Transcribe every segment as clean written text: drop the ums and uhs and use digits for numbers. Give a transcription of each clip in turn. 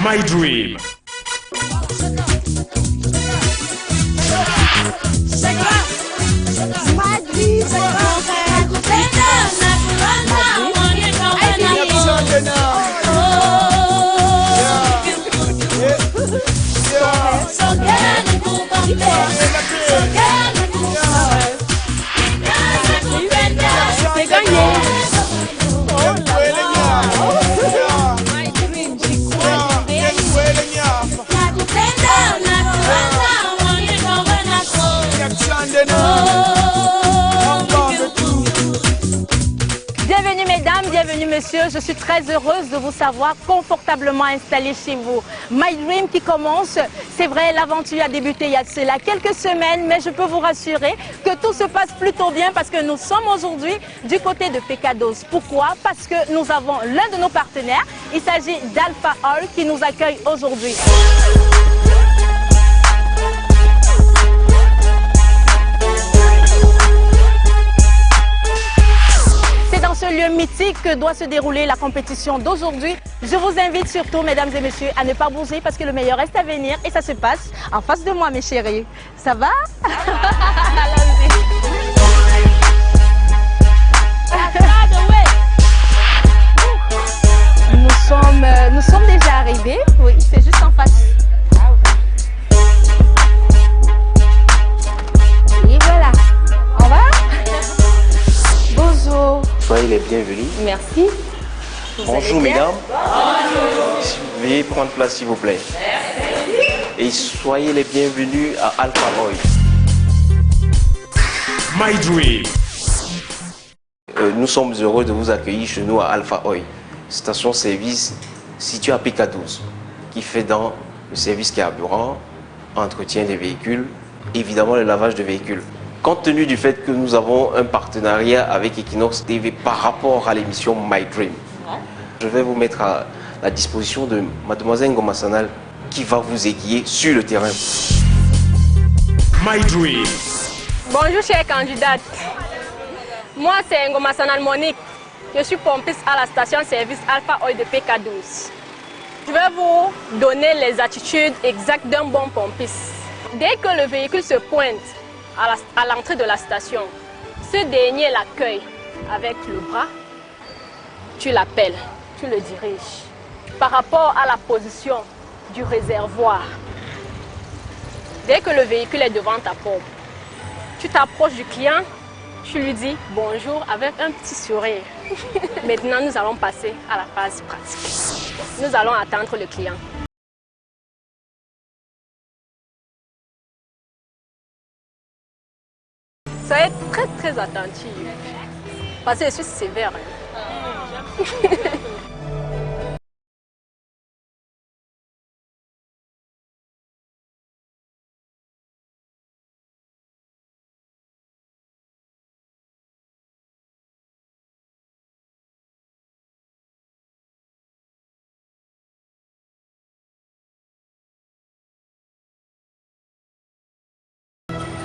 My Dream. Bienvenue mesdames, bienvenue messieurs, je suis très heureuse de vous savoir confortablement installés chez vous. My Dream qui commence, c'est vrai l'aventure a débuté il y a cela quelques semaines, mais je peux vous rassurer que tout se passe plutôt bien parce que nous sommes aujourd'hui du côté de Pecados. Pourquoi? Parce que nous avons l'un de nos partenaires, il s'agit d'Alpha Oil qui nous accueille aujourd'hui. Dans ce lieu mythique que doit se dérouler la compétition d'aujourd'hui. Je vous invite surtout, mesdames et messieurs, à ne pas bouger parce que le meilleur reste à venir et ça se passe en face de moi, mes chéris. Ça va? Nous sommes déjà arrivés. Oui, c'est juste en face. Et voilà. On va? Bonjour. Soyez les bienvenus. Merci. Bonjour mesdames. Bonjour. Veuillez prendre place s'il vous plaît. Merci. Et soyez les bienvenus à Alpha Oil. My Dream. Nous sommes heureux de vous accueillir chez nous à Alpha Oil, station-service située à PK12, qui fait dans le service carburant, entretien des véhicules, évidemment le lavage de véhicules. Compte tenu du fait que nous avons un partenariat avec Equinox TV par rapport à l'émission My Dream, je vais vous mettre à la disposition de Mademoiselle Ngoma Sanal qui va vous aiguiller sur le terrain. My Dream. Bonjour chère candidate. Moi c'est Ngoma Sanal Monique. Je suis pompiste à la station-service Alpha Oil de PK12. Je vais vous donner les attitudes exactes d'un bon pompiste. Dès que le véhicule se pointe à l'entrée de la station, ce dernier l'accueille avec le bras, tu l'appelles, tu le diriges. Par rapport à la position du réservoir, dès que le véhicule est devant ta pompe, tu t'approches du client, tu lui dis bonjour avec un petit sourire. Maintenant, nous allons passer à la phase pratique. Nous allons attendre le client. Soyez très très attentif, parce que je suis sévère.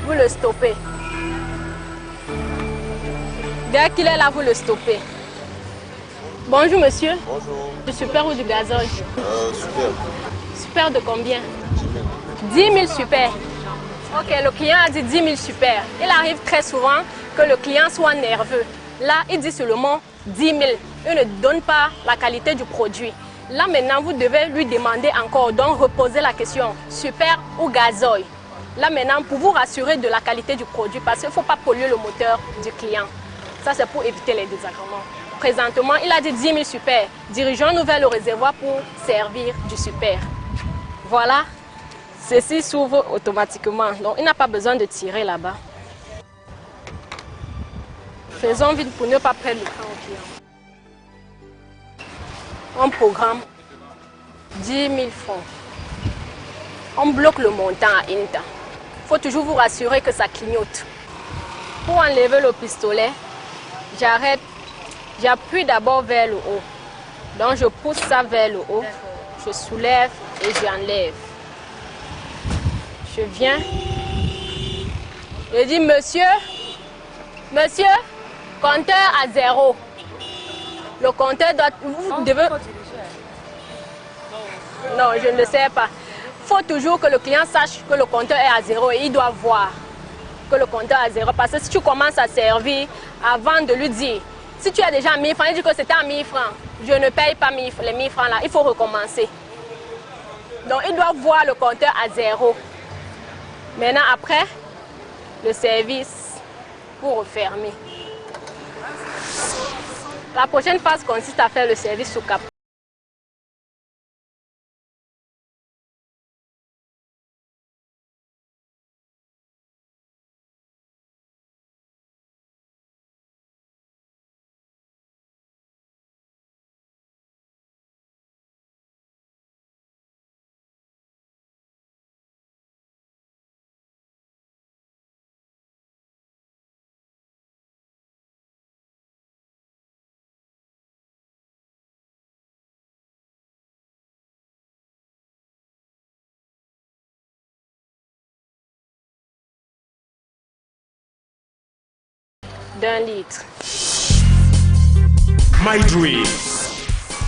Vous le stoppez. Dès qu'il est là, vous le stoppez. Bonjour monsieur. Bonjour. Du super ou du gazole? Super. Super de combien? 10 000 super. Ok, le client a dit 10 000 super. Il arrive très souvent que le client soit nerveux. Là, il dit seulement 10 000. Il ne donne pas la qualité du produit. Là maintenant, vous devez lui demander encore, donc reposer la question, super ou gazole. Là maintenant, pour vous rassurer de la qualité du produit, parce qu'il ne faut pas polluer le moteur du client. Ça, c'est pour éviter les désagréments. Présentement, il a dit 10 000 super. Dirigeons-nous vers le réservoir pour servir du super. Voilà, ceci s'ouvre automatiquement. Donc, il n'a pas besoin de tirer là-bas. Faisons vite pour ne pas perdre le temps au client. On programme 10 000 francs. On bloque le montant à INTA. Il faut toujours vous rassurer que ça clignote. Pour enlever le pistolet, j'arrête, j'appuie d'abord vers le haut. Donc je pousse ça vers le haut, je soulève et j'enlève. Je viens, je dis monsieur, compteur à 0. Le compteur doit, vous devez... Non, je ne le sais pas. Il faut toujours que le client sache que le compteur est à 0 et il doit voir que le compteur est à 0. Parce que si tu commences à servir avant de lui dire, si tu as déjà 1000 francs, il dit que c'était à 1000 francs. Je ne paye pas les 1000 francs là, il faut recommencer. Donc il doit voir le compteur à 0. Maintenant après, le service pour refermer. La prochaine phase consiste à faire le service sous cap. D'un litre. My Dream.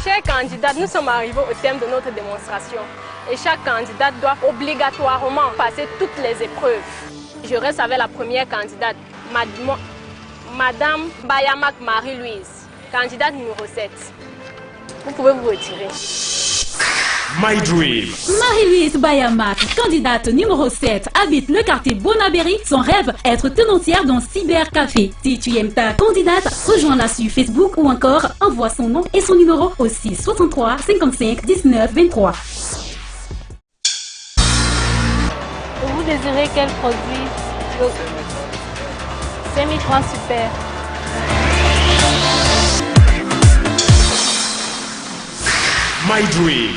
Chers candidats, nous sommes arrivés au terme de notre démonstration et chaque candidat doit obligatoirement passer toutes les épreuves. Je reste avec la première candidate, Madame Bayamak Marie-Louise, candidate numéro 7. Vous pouvez vous retirer. My Dream. Marie-Louise Bayamak, candidate numéro 7, habite le quartier Bonabéry. Son rêve, être tenancière dans Cybercafé. Si tu aimes ta candidate, rejoins-la sur Facebook ou encore envoie son nom et son numéro au 6 63 55 19 23. Vous désirez qu'elle produise le semi-grand super. My Dream.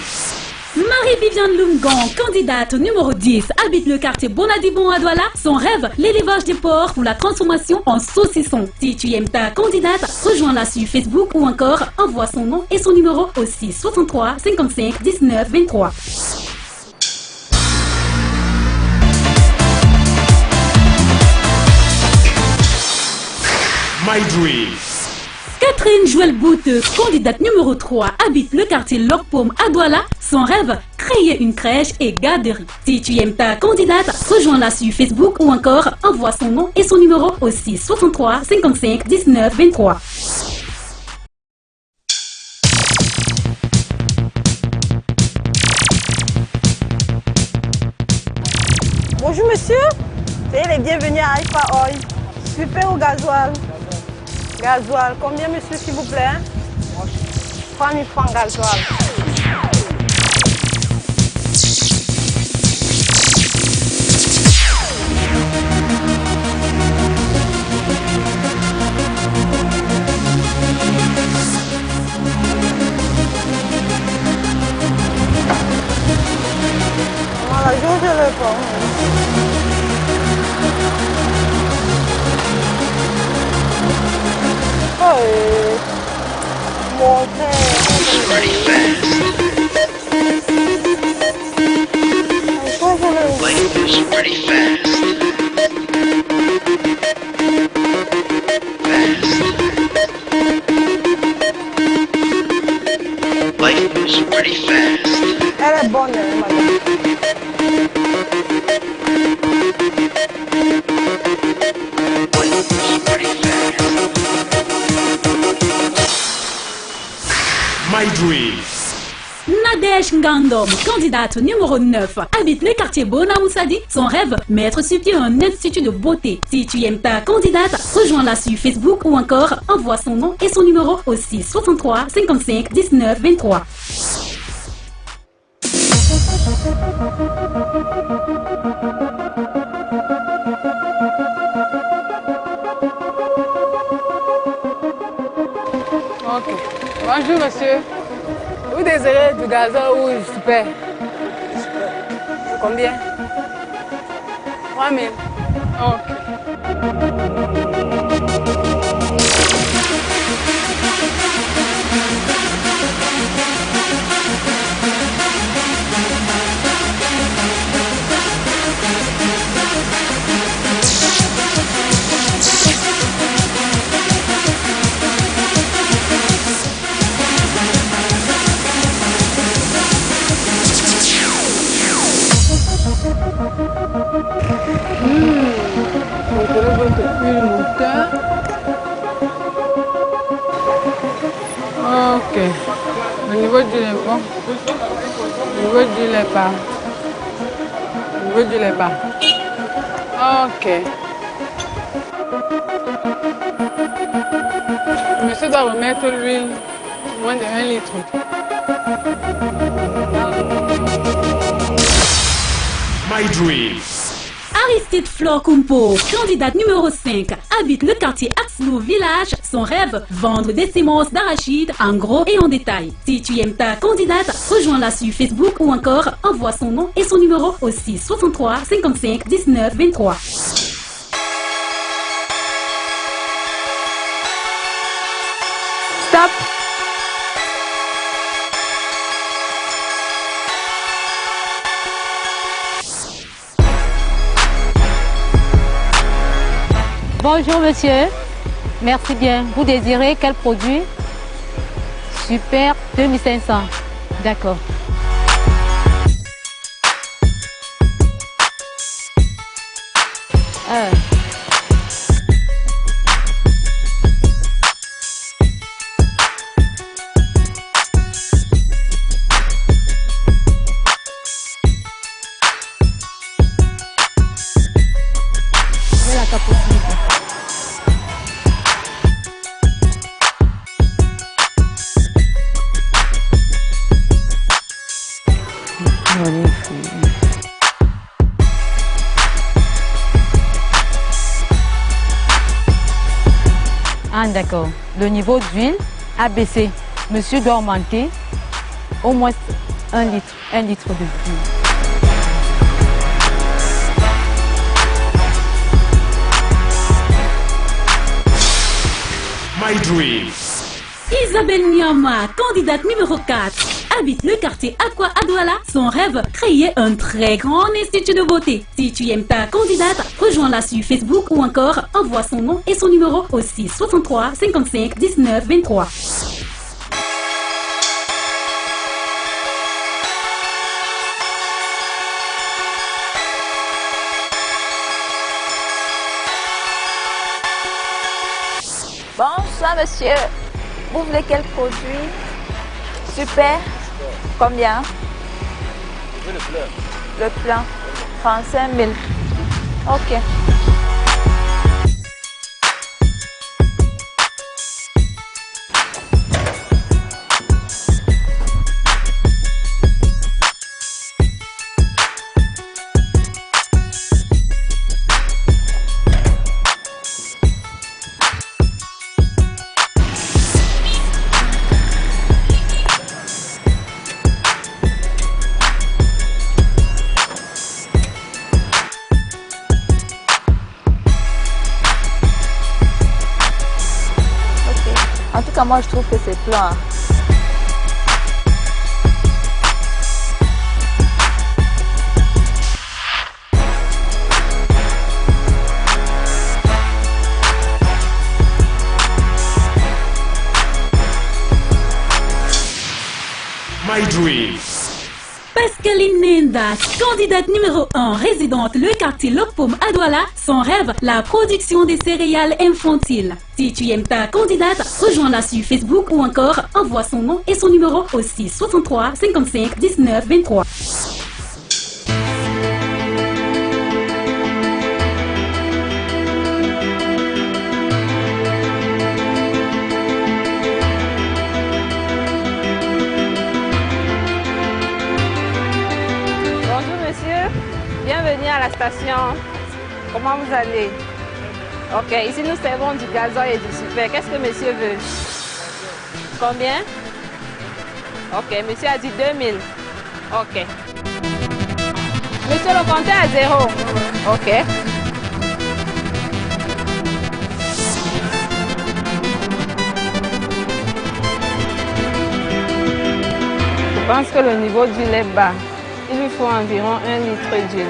Marie-Viviane Lungon, candidate numéro 10, habite le quartier Bonadibon à Douala. Son rêve, l'élevage des porcs pour la transformation en saucisson. Si tu aimes ta candidate, rejoins-la sur Facebook ou encore envoie son nom et son numéro au 6 63 55 19 23. My Dream. Catherine Joël Boute, candidate numéro 3, habite le quartier Locpom à Douala. Son rêve, créer une crèche et garderie. Si tu aimes ta candidate, rejoins-la sur Facebook ou encore envoie son nom et son numéro au 6 63 55 19 23. Bonjour monsieur, soyez les bienvenus à Alpha Oil. Super au gasoil. Gasoil, combien monsieur s'il vous plaît? 3000 francs gasoil. Voilà, je le prends. Mon Life is pretty fast. Life is pretty fast. Elle est bonne, madame. Life is pretty fast. My Dream. Nadège Ngandom, candidate numéro 9, habite le quartier Bona Moussadi. Son rêve, mettre sur pied un institut de beauté. Si tu aimes ta candidate, rejoins-la sur Facebook ou encore envoie son nom et son numéro au 6 63 55 19 23. Ok. Bonjour monsieur. Vous désirez du gazole ou du super? Combien? 3000. Ok. Au niveau du lait, bon. Au niveau du lait pas. Au niveau du lait pas. Ok. Monsieur doit remettre l'huile moins de 1 litre. My Dream. Aristide Flore Kumpo, candidate numéro 5, habite le quartier Axlo Village. Son rêve, vendre des semences d'arachide en gros et en détail. Si tu aimes ta candidate, rejoins-la sur Facebook ou encore envoie son nom et son numéro au 6 63 55 19 23. Stop. Bonjour monsieur, merci bien. Vous désirez quel produit? Super, 2500. D'accord. La capacité. Ah d'accord. Le niveau d'huile a baissé. Monsieur doit augmenter au moins 1 litre de d'huile. My Dream. Isabelle Nyama, candidate numéro 4, habite le quartier Aqua à Douala. Son rêve, créer un très grand institut de beauté. Si tu aimes ta candidate, rejoins-la sur Facebook ou encore envoie son nom et son numéro au 6 63 55 19 23. Bonsoir monsieur, vous voulez quel produit? Super, combien? Le plein, 35 000. Ok. En tout cas, moi, je trouve que c'est plein. My Dream. Pascaline Nenda, candidate numéro 1, résidente le quartier Lokpom à Douala. Son rêve, la production des céréales infantiles. Si tu aimes ta candidate, rejoins-la sur Facebook ou encore envoie son nom et son numéro au 6 63 55 19 23. Bienvenue à la station. Comment vous allez? Ok, ici nous servons du gazole et du super. Qu'est-ce que monsieur veut? Combien? Ok, monsieur a dit 2000. Ok. Monsieur, le compteur à 0. Ok. Je pense que le niveau d'huile est bas. Il lui faut environ 1 litre d'huile.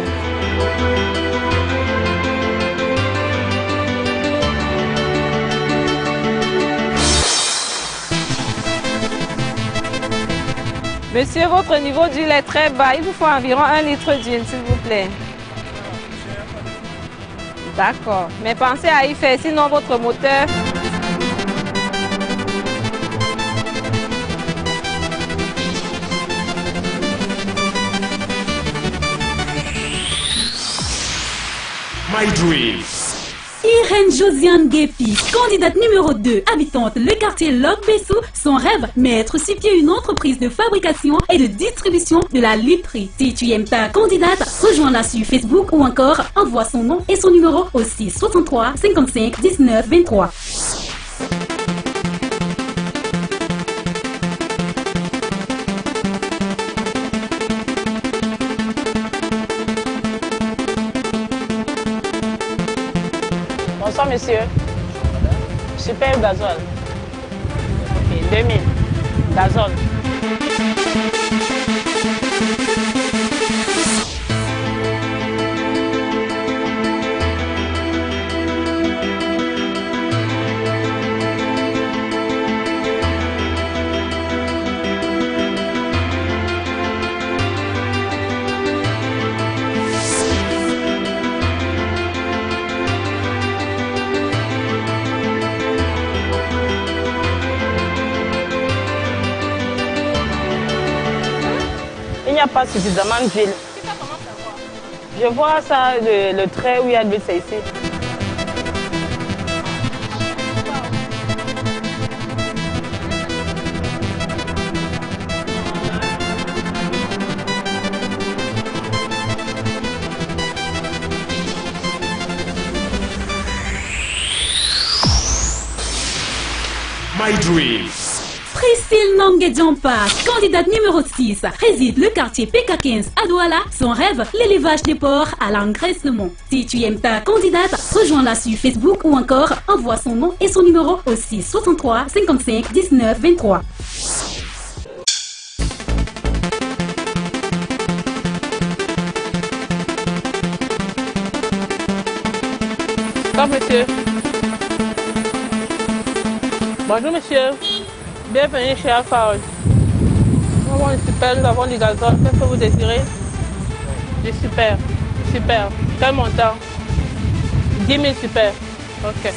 Monsieur, votre niveau d'huile est très bas. Il vous faut environ 1 litre d'huile, s'il vous plaît. D'accord. Mais pensez à y faire, sinon votre moteur... My Dream. Irène Josiane Guépi, candidate numéro 2, habitante le quartier Lok-Bessou, son rêve, mettre sur pied une entreprise de fabrication et de distribution de la literie. Si tu aimes ta candidate, rejoins-la sur Facebook ou encore envoie son nom et son numéro au 6 63 55 19 23. Bonsoir monsieur. Super gazole. Ok, 2000. Gazole. Il n'y a pas suffisamment d'huile. Je vois ça, le trait où il y a de l'huile, c'est ici. My Dream. Priscille Nongue-Djampa, candidate numéro 6, réside le quartier PK15 à Douala. Son rêve, l'élevage des porcs à l'engraissement. Si tu aimes ta candidate, rejoins-la sur Facebook ou encore envoie son nom et son numéro au 6 63 55 19 23. Bonjour monsieur. Bonjour monsieur. Bienvenue chez Alpha Oil. Nous avons une super, nous avons du gazole. Qu'est-ce que vous désirez? Du super. Super. Quel montant? 10 000 super. Ok.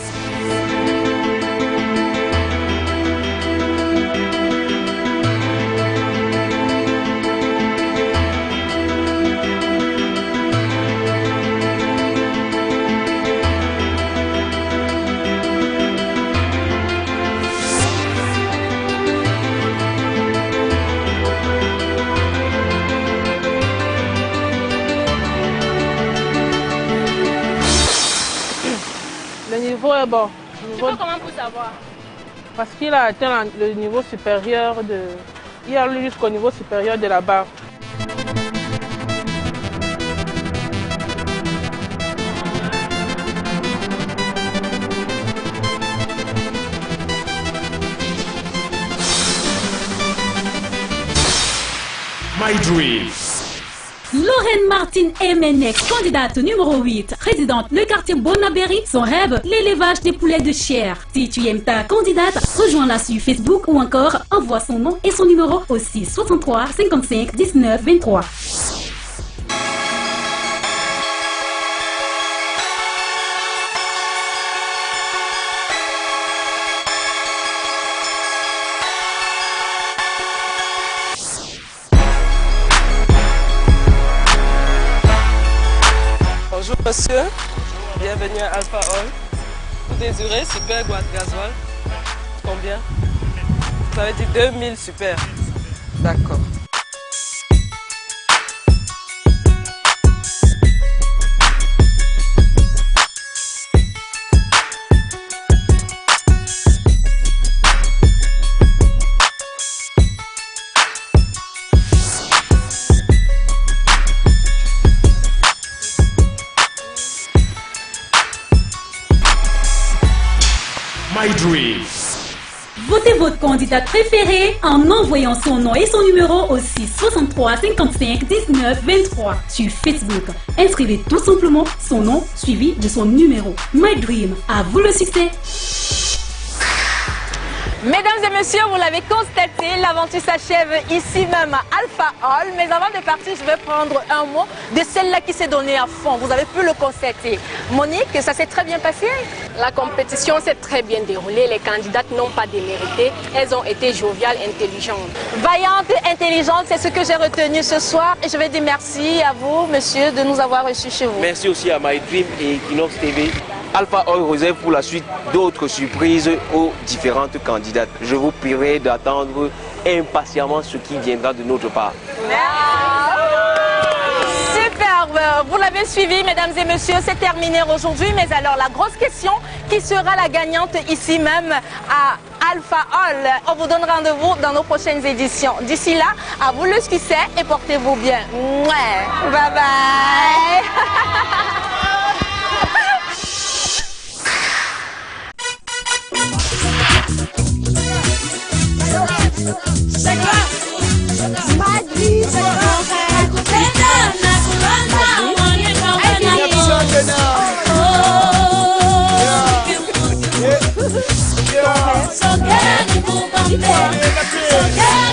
Le niveau est bon. Comment pour savoir? Parce qu'il a atteint le niveau supérieur de... Il a allé jusqu'au niveau supérieur de la barre. My Dream. Lorraine Martine Emenek, candidate numéro 8, résidente le quartier Bonaberry. Son rêve, l'élevage des poulets de chair. Si tu aimes ta candidate, rejoins-la sur Facebook ou encore envoie son nom et son numéro au 6 63 55 19 23. Bonjour monsieur, bienvenue à Alpha Oil. Vous désirez super gasoil? Combien? Vous avez dit 2000 super. D'accord. My Dream. Votez votre candidate préférée en envoyant son nom et son numéro au 6 63 55 19 23 sur Facebook. Inscrivez tout simplement son nom suivi de son numéro. My Dream, à vous le succès! Mesdames et messieurs, vous l'avez constaté, l'aventure s'achève ici même à Alpha Hall. Mais avant de partir, je vais prendre un mot de celle-là qui s'est donnée à fond. Vous avez pu le constater. Monique, ça s'est très bien passé? La compétition s'est très bien déroulée. Les candidates n'ont pas démérité. Elles ont été joviales, intelligentes. Vaillantes, intelligentes, c'est ce que j'ai retenu ce soir. Et je vais dire merci à vous, monsieur, de nous avoir reçus chez vous. Merci aussi à My Dream et Kinox TV. Alpha Oil réserve pour la suite d'autres surprises aux différentes candidates. Je vous prierai d'attendre impatiemment ce qui viendra de notre part. Superbe, vous l'avez suivi, mesdames et messieurs, c'est terminé aujourd'hui. Mais alors la grosse question, qui sera la gagnante ici même à Alpha Hall? On vous donne rendez-vous dans nos prochaines éditions. D'ici là, à vous le succès et portez-vous bien. Mouais. Bye bye. So